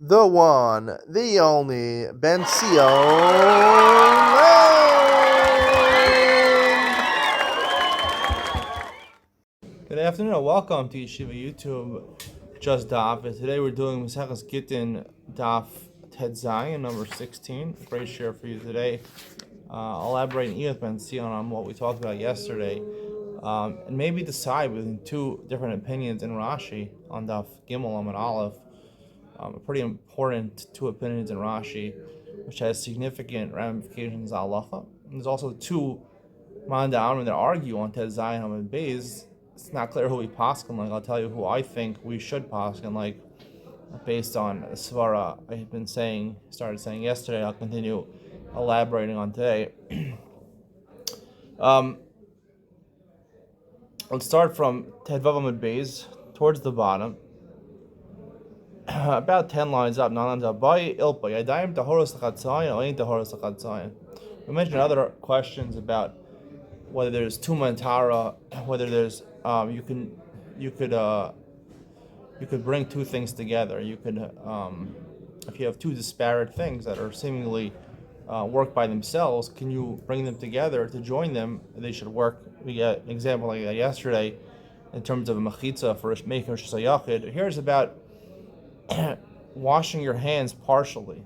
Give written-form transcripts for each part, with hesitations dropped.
the one, the only, Ben Sion. Good afternoon and welcome to Yeshiva YouTube, Just Daf It. Today we're doing Daf Gittin, Daf Ted Zion, number 16. Great share for you today. Elaborating with Ben Sion on what we talked about yesterday, and maybe decide between two different opinions in Rashi on Daf Gimel and Aleph. Pretty important two opinions in Rashi, which has significant ramifications on halacha. There's also two Manda Amrim that argue on Ted Zion and Beis. It's not clear who we paskin like. I'll tell you who I think we should paskin like, based on the svara I've started saying yesterday. I'll continue elaborating on today. Let's start from Ted Vav and Beis towards the bottom. About 10 lines up. We mentioned other questions about whether there's Tuma and Tara, whether there's you could bring two things together. You could if you have two disparate things that are seemingly work by themselves, can you bring them together to join them? They should work. We got an example like that yesterday in terms of a mechitza for making Rosh Hashanah. Here's about washing your hands partially.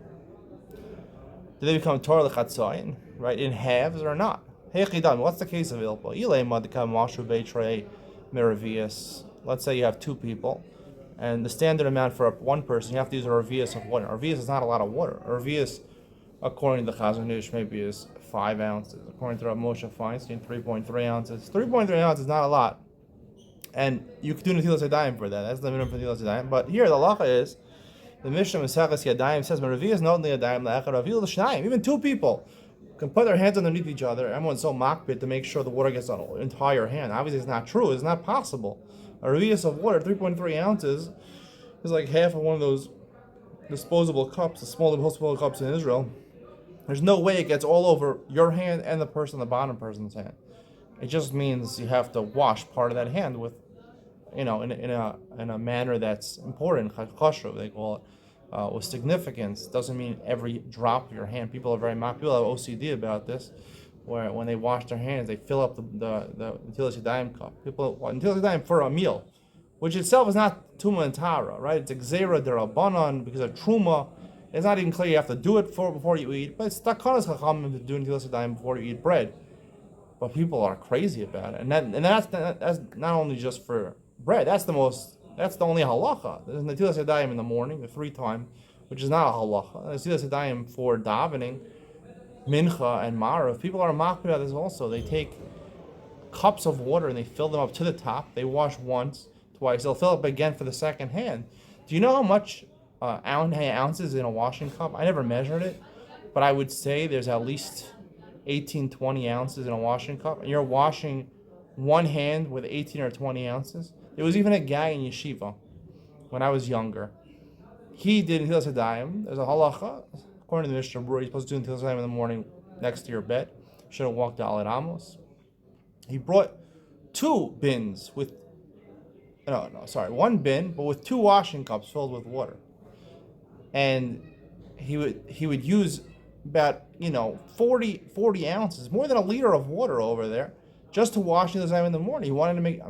Do they become Torah l'chatzayin, right, in halves or not? What's the case of ilpa? Let's say you have two people, and the standard amount for one person, you have to use a revius of water. A revius is not a lot of water. A revius, according to the Chazon Ish, maybe is 5 ounces. According to Rav Moshe Feinstein, 3.3 ounces. 3.3 ounces is not a lot. And you can do Netilas Yadayim for that. That's the minimum for Netilas Yadayim. But here the halacha is, the Mishnah Maseches Yadayim says, "Meravias not only Yadayim la'echad ravil l'shnayim." Even two people can put their hands underneath each other. Everyone's so makbid to make sure the water gets on the entire hand. Obviously, it's not true. It's not possible. A revius of water, 3.3 ounces, is like half of one of those disposable cups, the small disposable cups in Israel. There's no way it gets all over your hand and the the bottom person's hand. It just means you have to wash part of that hand with, in a manner that's important, chashruv they call it, with significance. Doesn't mean every drop of your hand. People have OCD about this, where when they wash their hands, they fill up the Netilas Yadayim cup. People Netilas Yadayim for a meal, which itself is not Tuma and Tara, right? It's Gzeira Derabanan because of Truma. It's not even clear you have to do it before you eat, but it's Takanas Chachamim to do Netilas Yadayim before you eat bread. But people are crazy about it, and that's not only just for bread. That's the only halacha. There's Netilas Yadayim in the morning, the 3 times, which is not a halacha. There's Netilas Yadayim for davening, mincha and marav. People are mocking about this also. They take cups of water and they fill them up to the top. They wash once, twice. They'll fill up again for the second hand. Do you know how much ounces in a washing cup? I never measured it, but I would say there's at least 18-20 ounces in a washing cup, and you're washing one hand with 18 or 20 ounces. There was even a guy in yeshiva when I was younger. He did Netilas Yadayim. There's a halacha, according to the Mishnah Berurah, you're supposed to do Netilas Yadayim in the morning next to your bed. Shouldn't walk to Alet Amos. He brought 2 bins with, one bin, but with 2 washing cups filled with water. And he would use about 40 ounces, more than a liter of water over there, just to wash Netilas Yadayim in the morning. He wanted to make,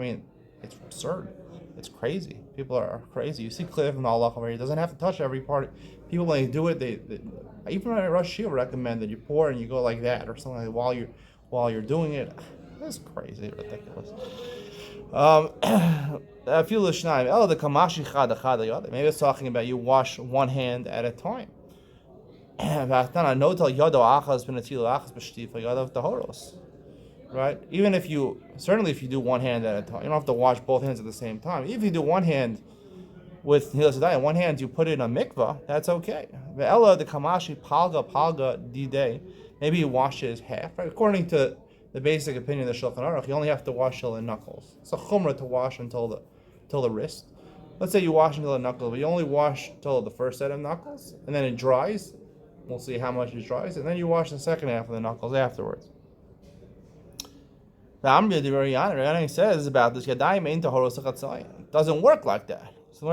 it's absurd. It's crazy. People are crazy. You see clear from the halacha where he doesn't have to touch every part. People, when they do it, they even Rosh Hashanah recommend that you pour and you go like that or something like while you're doing it. It's crazy, ridiculous. Maybe it's talking about you wash one hand at a time. Right? Even if you do one hand at a time, you don't have to wash both hands at the same time. If you do one hand with Netilas Yadayim, one hand you put it in a mikvah, that's okay. The kamashi palga dide, maybe you wash it as half. Right? According to the basic opinion of the Shulchan Aruch, you only have to wash till the knuckles. It's a chumrah to wash until the wrist. Let's say you wash until the knuckles, but you only wash till the first set of knuckles, and then it dries. We'll see how much it dries, and then you wash the second half of the knuckles afterwards. The Amri says about this, it doesn't work like that. So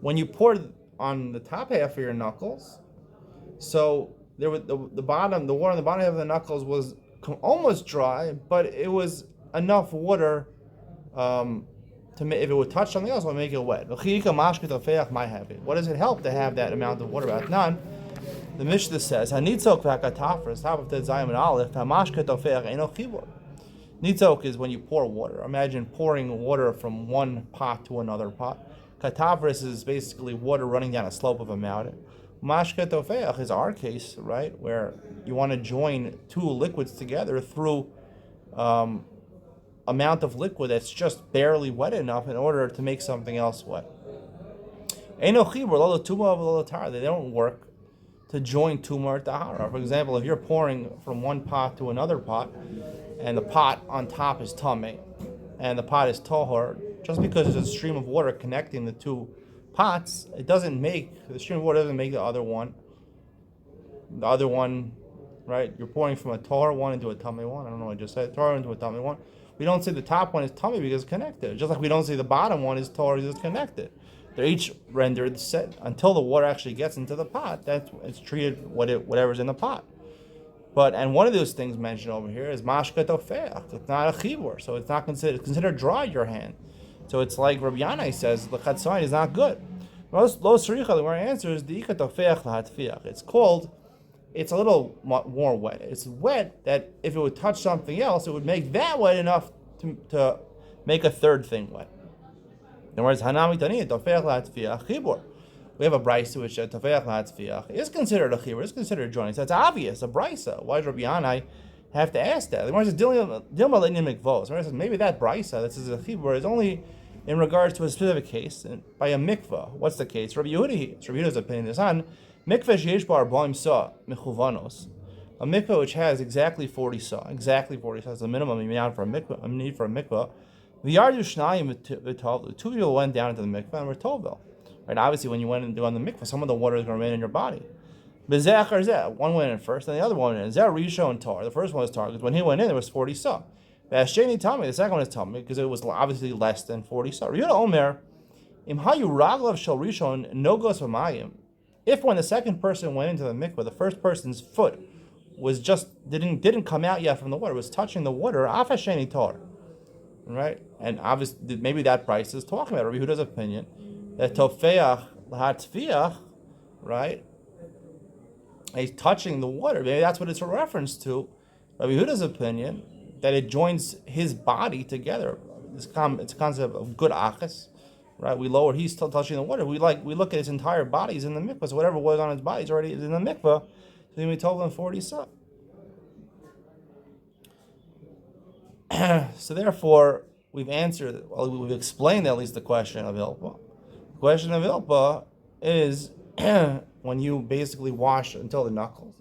when you poured on the top half of your knuckles, so there was the water on the bottom half of the knuckles was almost dry, but it was enough water if it would touch something else, it would make it wet. What does it help to have that amount of water? The Mishnah says, Nitzok is when you pour water. Imagine pouring water from one pot to another pot. Katavris is basically water running down a slope of a mountain. Mashke tofeach is our case, right, where you want to join two liquids together through amount of liquid that's just barely wet enough in order to make something else wet. They don't work to join tumah or tahara. For example, if you're pouring from one pot to another pot, and the pot on top is tameh, and the pot is tahor, just because there's a stream of water connecting the two pots, the stream of water doesn't make the other one. The other one, right? You're pouring from a tahor one into a tameh one. I don't know what I just said. Tahor into a tameh one. We don't say the top one is tameh because it's connected. Just like we don't say the bottom one is tahor because it's connected. They're each rendered set until the water actually gets into the pot. It's treated whatever's in the pot. And one of those things mentioned over here is mashka tofeach. It's not a chibur, so it's not considered dry your hand. So it's like Rabbi Yanai says, the chatzayin is not good. Lo sricha, the word answer is the ika tofeach lahatfiach. It's a little more wet. It's wet that if it would touch something else, it would make that wet enough to make a third thing wet. In other words, hanami tani tofeach lahatfiach chibur. We have a brisa which tofeach lahatfiach is considered a chibur, is considered a joint. So it's obvious, a brisa. Why does Rabbi Yanai have to ask that? The Gemara says dilma mikvos. The Gemara says maybe that brisa that says a chibur is only in regards to a specific case by a mikvah. What's the case? Rabbi Yehuda's opinion is on mikvah sheyesh bar arba'im sa mechuvanos. A mikvah which has exactly 40 sa is the minimum you need for a mikvah. V'yardu shnayim v'tovlu. Two people went down into the mikvah and were tovil. Right? Obviously, when you went and do on the mikvah, some of the water is going to remain in your body. One went in first, and the other one went in. Zeh risho and tar. The first one was tar because when he went in, there was 40 sa. V'asheni tami. The second one is tami because it was obviously less than 40 sa. Yehuda Omer, im hayu raglav shel rishon nogos v'mayim. If when the second person went into the mikvah, the first person's foot was just didn't come out yet from the water, was touching the water, afasheni tar, right? And obviously, maybe that price is talking about Rabbi Yehuda's opinion that tofeach lahatfiach, right? He's touching the water. Maybe that's what it's a reference to. Rabbi Yehuda's opinion that it joins his body together. It's a concept of good achas, right? He's still touching the water. We look at his entire body. He's in the mikvah. So whatever was on his body is already in the mikvah. So then we told him 40 sa. So therefore, we've explained at least the question of ilpa. The question of ilpa is when you basically wash until the knuckles,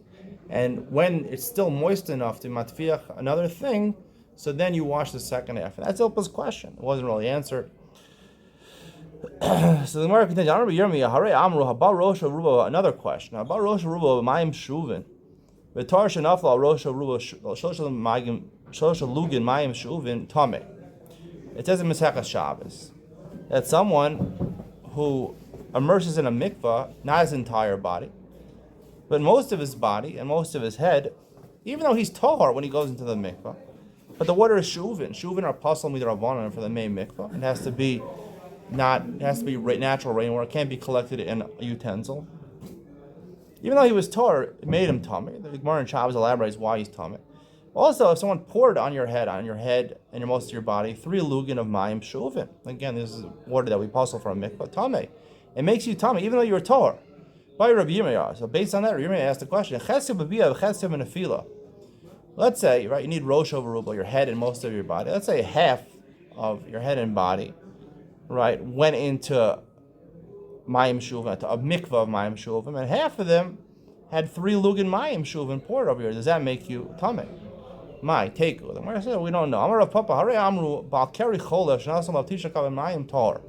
and when it's still moist enough to matfiach another thing, so then you wash the second half. And that's ilpa's question. It wasn't really answered. So the Gemara continues. Another question. It says in Masechah Shabbos that someone who immerses in a mikvah, not his entire body, but most of his body and most of his head, even though he's tahor when he goes into the mikvah, but the water is shuvin. Shuvin are pasal midrabanan for the main mikvah. It has to be natural rainwater. It can't be collected in a utensil. Even though he was tahor, it made him tummy. The Gemara in Shabbos elaborates why he's tummy. Also, if someone poured on your head and most of your body 3 lugin of mayim shuvin. Again, this is water that we pasal from a mikvah tummy. It makes you tummy, even though you're tahor. By Rabbi Yirmiyah. So based on that, Rabbi Yirmiyah asked the question: let's say, right, you need rosh over ruble, your head and most of your body. Let's say half of your head and body, right, went into mayim shuvin, to a mikvah of mayim shuvin, and half of them had 3 lugin mayim shuvin poured over here. Does that make you tummy? Take with them. Where I said we don't know. Amar Rav Papa, Hare Amru, Bal Keri Cholev, Shnasam Al Tisha Kav Mayim Tar.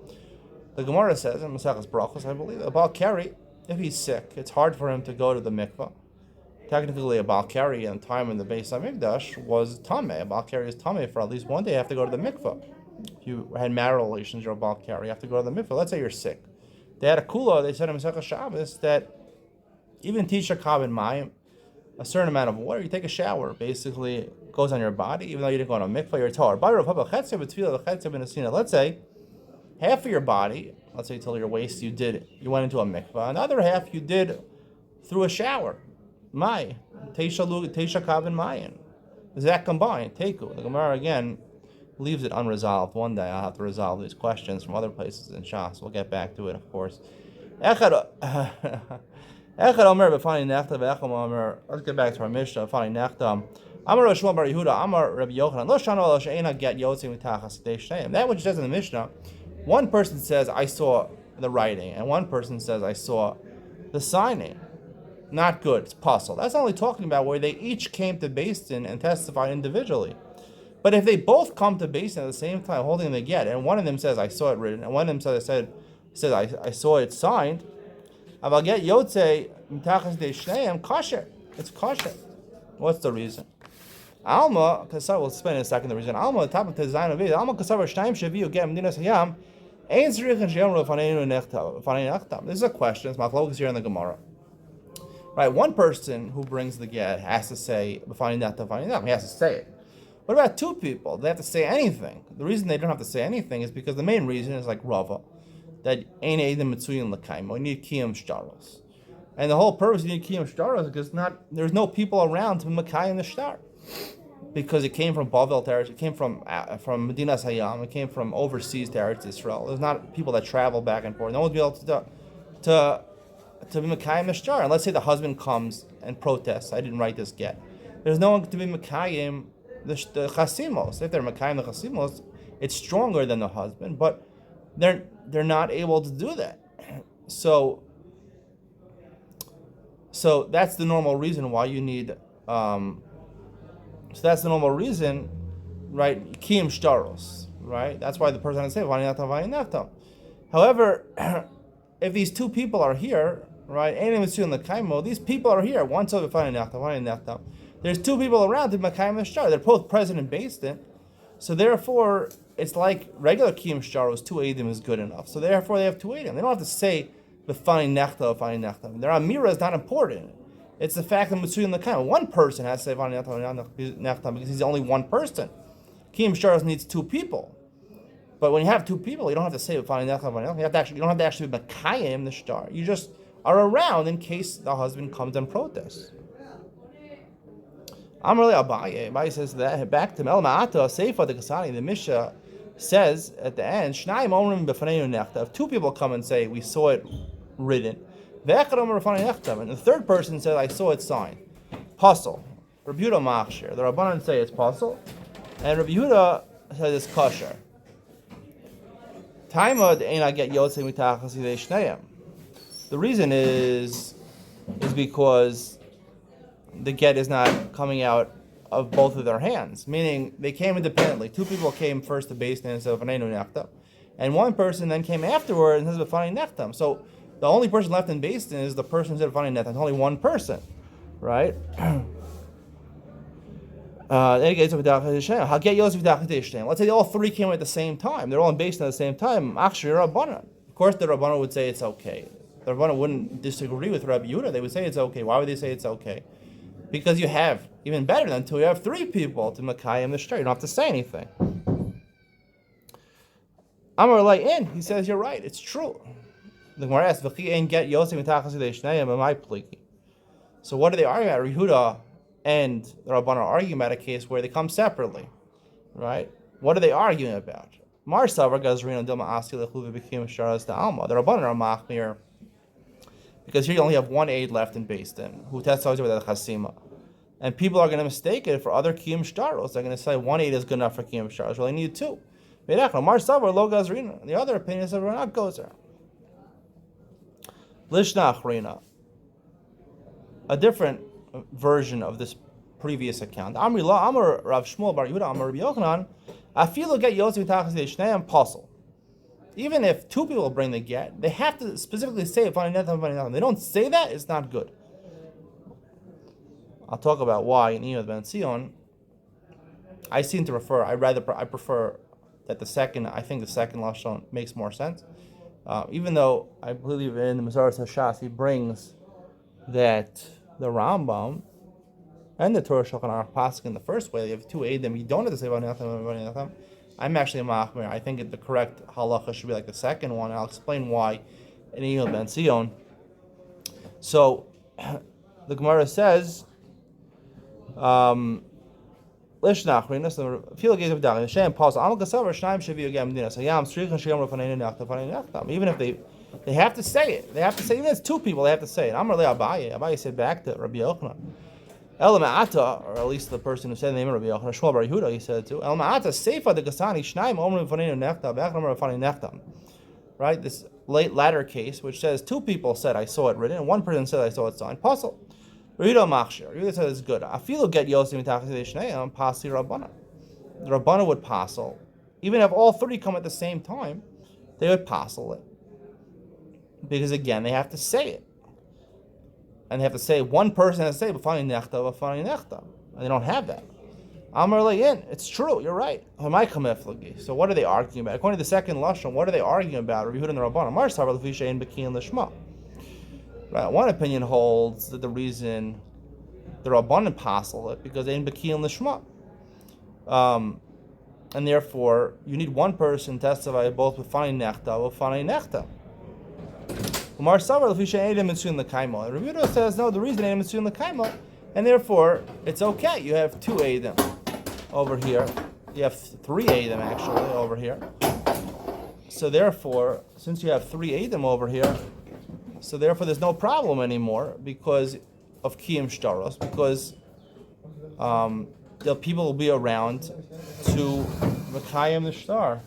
The Gemara says in Maseches Brachos, I believe, a Bal Keri, if he's sick, it's hard for him to go to the mikvah. Technically, a Bal Keri in time in the Beis Hamikdash was tameh. A Bal Keri is tameh for at least one day. You have to go to the mikvah. If you had marital relations, you're a Bal Keri. You have to go to the mikvah. Let's say you're sick. They had a kula. They said in Masechah Shabbos that even Tisha Kab and Mayim, a certain amount of water, you take a shower, basically it goes on your body, even though you didn't go on a mikvah, you're Torah. Let's say half of your body, let's say till your waist, you went into a mikvah. Another half you did through a shower. Mai, Tesha Kav and Mayan. Is that combined? Teku. The Gemara again leaves it unresolved. One day I'll have to resolve these questions from other places in Shas. We'll get back to it, of course. Echad Omer b'fani nechta v'echad Omer. Let's get back to our Mishnah. B'fani nechta. Amar Rav Shmuel bar Yehuda. Amar Rabbi Yochanan. Lo shana lo she'ena get yotzei mitachas shteim. That which says in the Mishnah, one person says I saw the writing, and one person says I saw the signing. Not good. It's puzzle. That's only talking about where they each came to Beis Din and testified individually. But if they both come to Beis Din at the same time holding the get, and one of them says I saw it written, and one of them says I saw it signed, I'll get Yotze Mitachas de Shneim kosher. It's kosher. What's the reason? Alma, Kasar, we'll explain in a second the reason. Alma, the top of the design of it, Alma Kasar Shneim Shaviu Get Medinas Hayam, Ein Zrich and Shemro Faneinu Nechtam. This is a question. It's Machlokes here in the Gemara. Right, one person who brings the get has to say B'fani Nechtam. He has to say it. What about two people? They have to say anything. The reason they don't have to say anything is because the main reason is like Rava, that Ein Eidim Mitzuyin L'Kaimo. You need Kiyam Shtaros. And the whole purpose you need Kiyam Shtaros is because there's no people around to Makai in the Shtar. Because it came from Bavel territory, it came from Medinas Hayam, it came from overseas territories to Israel. There's not people that travel back and forth. No one will be able to be Mekayim the Shtar. And let's say the husband comes and protests, I didn't write this get. There's no one to be Mekayim the Chasimos. If they're Mekayim the Chasimos, it's stronger than the husband, but they're not able to do that. So that's the normal reason why you need so that's the normal reason, right? Kiyam Shtaros, right? That's why the person has to say Vani Nechtam. However, if these two people are here, right? These people are here. One said Vani Nechtam. There's two people around to Makayim the Shtar. They're both present and based in. So therefore, it's like regular Kiyam Shtaros, 2 Eidim is good enough. So therefore, they have 2 Eidim. They don't have to say Vani Nechtam. Their Amira is not important. It's the fact that Mitzuyin L'Kaim. One person has to say Vani Nechtam because he's only one person. Kiyam Shtaros needs 2 people. But when you have 2 people, you don't have to say Vani Nechtam. You don't have to actually be Makayim the Shtar. You just are around in case the husband comes and protests. Amrli Abaye says that back to Mel Ma'ata Seifa the Kasani. The Mishnah says at the end, Shnayim Omrim B'Faneinu Nechta. If 2 people come and say we saw it written, Ve'echad Omer B'Faneinu Nechta, and the third person says I saw it signed. Puzzle. Rabbi Yehuda Machshir. The Rabbanan say it's puzzle, and Rabbi Yehuda says it's kosher. Taimad Ein Get Yotzei Mitachas Yidei Shneim. The reason is because the get is not coming out of both of their hands, meaning they came independently. 2 people came first to Beis Din and said V'faneinu Nechtam, and one person then came afterward and says V'faneinu Nechtam. So the only person left in Beis Din is the person who said V'faneinu Nechtam. It's only one person, right? Let's say all 3 came at the same time. They're all in Beis Din at the same time. Actually, Rabbanan. Of course, the Rabbanan would say it's okay. The Rabbanan wouldn't disagree with Rabbi Yehuda. They would say it's okay. Why would they say it's okay? Because you have, even better than 2, you have 3 people to Makayim the Shtar. You don't have to say anything. Amar Layin, he says, you're right, it's true. The Gemara asks, so what are they arguing about? Yehuda and the Rabbanan are arguing about a case where they come separately, right? What are they arguing about? Mar Savar Gazrina Dilma Asi Lechuvi became Sharas the Alma. The Rabbanan are Machmir, because here you only have 1 aid left in Beis Din who testifies about the Chasima. And people are going to mistake it for other Kiyam Shtaros. They're going to say 1 aid is good enough for Kiyam Shtaros. Well, they need 2. The other opinion is that we're not gozer. Lishna Achrina. A different version of this previous account. Amri La Amar Rav Shmuel Bar Yehuda Amar Rabbi Yochanan. Afilu get Yosef Mitachas Yishneim Puzzle. Even if 2 people bring the get, they have to specifically say Vani Nechtam, Vani Nechtam. They don't say that, it's not good. I'll talk about why in Iyad Ben Zion. I prefer that the second Lashon makes more sense. Even though I believe in the Masaras Hashas, he brings that the Rambam and the Torah Shulchan Aruch pasuk in the first way. They have two Eidim. You don't have to say Vanechem. I'm actually a Machmir. I think the correct halacha should be like the second one. I'll explain why in Iyul Ben Sion. So the Gemara says, Lishnachrin, so feel gaze of Dach, Hashem Paul, Amal Gasavar, Shnaim Shavi Yagam Dina, so Yam Stricha Shiyam Rafanin Nachta, even if they have to say it. They have to say, even if it's two people, they have to say it. Amar Le Abaye. Abaye said back to Rabbi Yochanan. El Ma'ata, or at least the person who said the name of Rabbi Yochanan, Shmuel Bar Yehuda, he said too. El Ma'ata Seifa de Gasani Shnaim Omer Rafanin Nachta, Bechram Rafanin Nachta. Right, this latter case, which says two people said I saw it written, and one person said I saw it signed. Puzzle. Rito Machshir. Rito said it's good. I feel get Yosim Tachideshneim, Pasi Rabbana. The Rabbana would passel. Even if all three come at the same time, they would passel it. Because again, they have to say it. And they have to say, one person has to say, B'fani Nechta, B'fani Nechta. And they don't have that. Amar Le'yin, it's true, you're right. So what are they arguing about? According to the second Lashon, what are they arguing about? Rabbi Yehuda and the Rabbanan. Mar Savar L'fisha Ein B'kiyin L'shma. Right, one opinion holds that the reason the Rabbanan passel it because they ain't B'kiyin L'shma. And therefore, you need one person to testify both B'fani Nechta, B'fani Nechta. Umar Savar L'fisha Ein Mitzuyim L'kaimo. Rabbi Yehuda says, no, the reason ain't Mitzuyim L'kaimo, and therefore, it's okay. You have two Eidim over here. You have three Eidim actually over here. So therefore, since you have three Eidim over here, so therefore there's no problem anymore because of Kiyim Shtaros, because the people will be around to Mekayim the Shtar.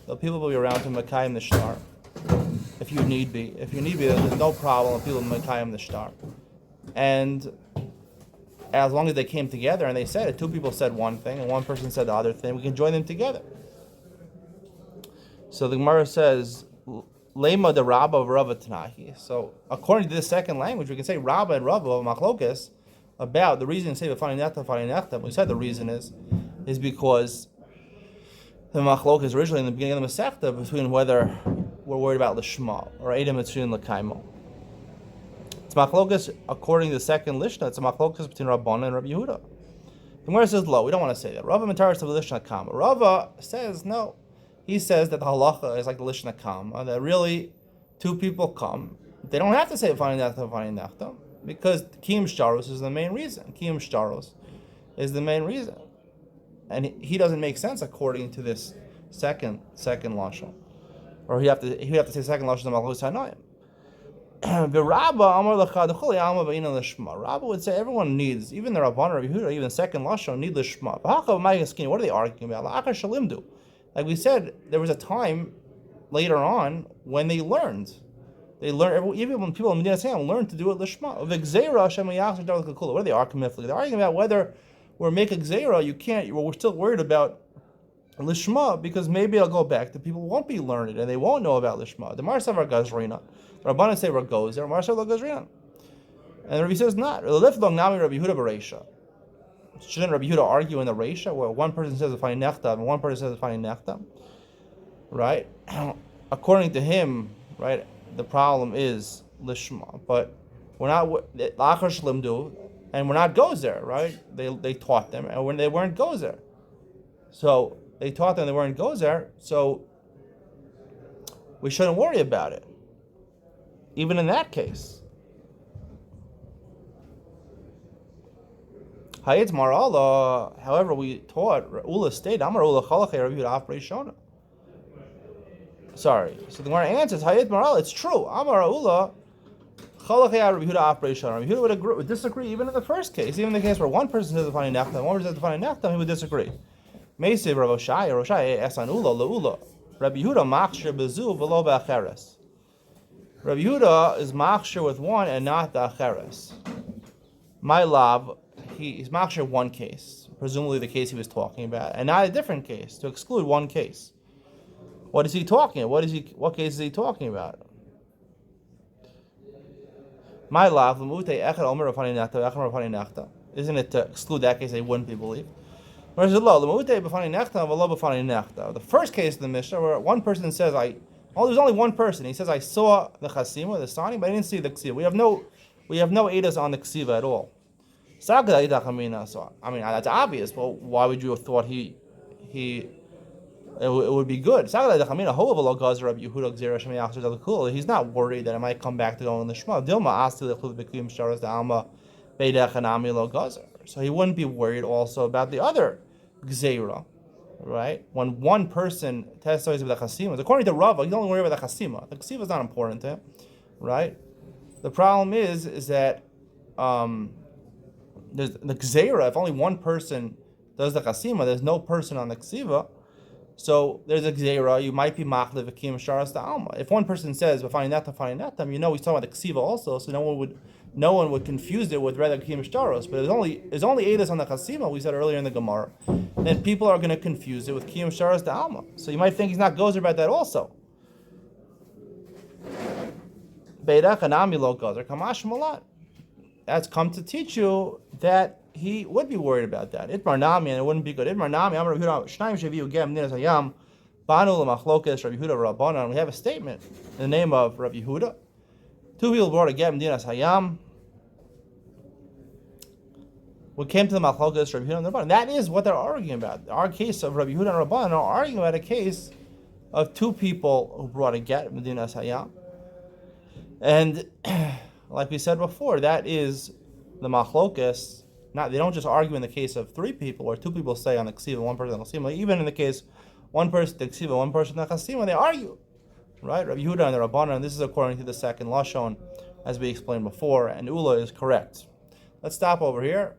The people will be around to Mekayim the Shtar. If you need be. If you need be, there's no problem if people Mekayim the Shtar. And as long as they came together and they said it, two people said one thing and one person said the other thing, we can join them together. So the Gemara says, Lema de Rabba of Rava Tanahi. So according to this second language, we can say Rabba and Rava of Machlokes about the reason to say V'fani Nechta. We said the reason is because the Machlokes originally in the beginning of the Masechta between whether we're worried about Lishma or Eidim Mitzuyim L'kaimo. It's Machlokes according to the second Lishna. It's a Machlokes between Rabbana and Rabbi Yehuda. The Gemara says, "Lo, we don't want to say that." Rava Mataris of the Lishna Kama. Rava says no. He says that the halacha is like the Lishna Kama, that really two people come. They don't have to say V'fani Nechta, because Kiyim Shtaros is the main reason. Kiyim Shtaros is the main reason, and he doesn't make sense according to this second lashon, or he have to say second lashon of Malchus Hanayim. The Rabba would say everyone needs, even the Rabban, Rabbi Yehuda, even the second lashon need lishma. What are they arguing about? Like we said, there was a time later on when they learned. Even when people in Medina Sam learned to do it lishma. What are they arguing about? They're arguing about whether we're making gzeira. You can't. We're still worried about lishma because maybe it'll go back. The people won't be learned and they won't know about lishma. The Marsavar Gazrina. Rabbanan say Ragozer, Marshal Gazrian. And Rabbi says not. Shouldn't Rabbi Yehuda argue in the Reisha where one person says V'fani Nechta and one person says V'fani Nechta? Right? According to him, right, the problem is Lishma. But we're not Lachar Shlimdu, and we're not Gozer, right? They taught them, and when they weren't Gozer. So they taught them they weren't Gozer, so we shouldn't worry about it. Even in that case. Hayetz Marala, however, we taught Ula stayed. Amar Ula Chalachei Rabbi Yehuda Afrei Shona. Sorry. So the Gemara answers, Hayetz Marala, it's true. Amar Ula Chalachei Rabbi Yehuda Afrei Shona. Rabbi Yehuda would disagree even in the first case. Even in the case where one person says V'fani Nechta and one person says V'fani Nechta, he would disagree. Meisiv Rav Oshai Esan Ula Leula. Rabbi Yehuda Machshir Bezu V'lo B'acheres. Rabbi Yehuda is machshir with one and not the acheres. My love, he's machshir one case, presumably the case he was talking about, and not a different case, to exclude one case. What is he talking about? What case is he talking about? My love, isn't it to exclude that case they wouldn't be believed? The first case of the Mishnah where one person says, Oh, there's only one person. He says, I saw the chasima, the signing, but I didn't see the ksiva. We have no edus on the ksiva at all. So I mean, that's obvious. But why would you have thought it would be good? He's not worried that it might come back to go in the Shema. So he wouldn't be worried also about the other gzeira, right? When one person testifies about the chasima, according to Rava, he's only worried about the chasima. The ksiva is not important to him, right? The problem is that there's the gzeira. If only one person does the chasima, there's no person on the ksiva. So there's a gzeira. You might be machlev v'kim sharas da'alma. If one person says v'fani netam, you know he's talking about the ksiva also. So no one would confuse it with rather kim sharos. But there's only edus on the chasima. We said earlier in the Gemara. Then people are going to confuse it with kim sharas da'alma. So you might think he's not gozer about that also. Beirach anami lo gozer kamash malat. That's come to teach you that he would be worried about that. Itmar nami, and it wouldn't be good. Itmar nami, Amar Rabbi Yehuda, Shnayim sheviu gem ninas hayam, banu l'machlokes Rabbi Yehuda Rabbanan. We have a statement in the name of Rabbi Yehuda. Two people brought a gem ninas hayam. We came to the machlokes Rabbi Yehuda and Rabbanan. That is what they're arguing about. Our case of Rabbi Yehuda and Rabbanan are arguing about a case of two people who brought a get ninas hayam. And like we said before, that is the machlokes. They don't just argue in the case of three people, or two people say on the ksiva, one person on the chasima. Even in the case, one person the ksiva, one person on the chasima, they argue, right? Rabbi Yehuda and the Rabbanan, and this is according to the second lashon, as we explained before, and Ula is correct. Let's stop over here.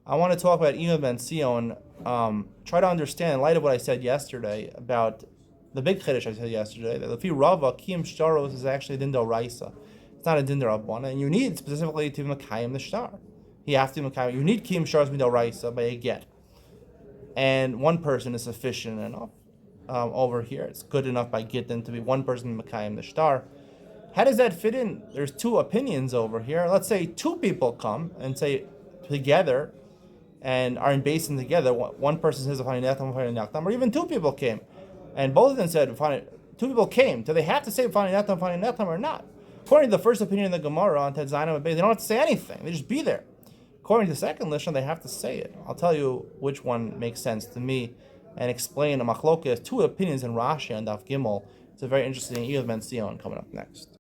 I want to talk about Ima ben Sion. Try to understand, in light of what I said yesterday about the big chiddush I said yesterday, that if you Rava, Kiyum Shtaros is actually Dindo Raisa. It's not a Dindo Rabbanan, and you need specifically to Makayim the Shtar. You have to Makayim. You need Kiyum Shtaros Dindo Raisa by a get. And one person is sufficient enough over here. It's good enough by Gittin to be one person Makayim the Shtar. How does that fit in? There's two opinions over here. Let's say two people come and say together and are in basin together. One person says, or even two people came. And both of them said, two people came. Do they have to say Fani Netam or not? According to the first opinion in the Gemara on Tedzainam, they don't have to say anything. They just be there. According to the second lishon, they have to say it. I'll tell you which one makes sense to me and explain a machlokas, two opinions in Rashi and Daf Gimel. It's a very interesting Iyad Ben Sion coming up next.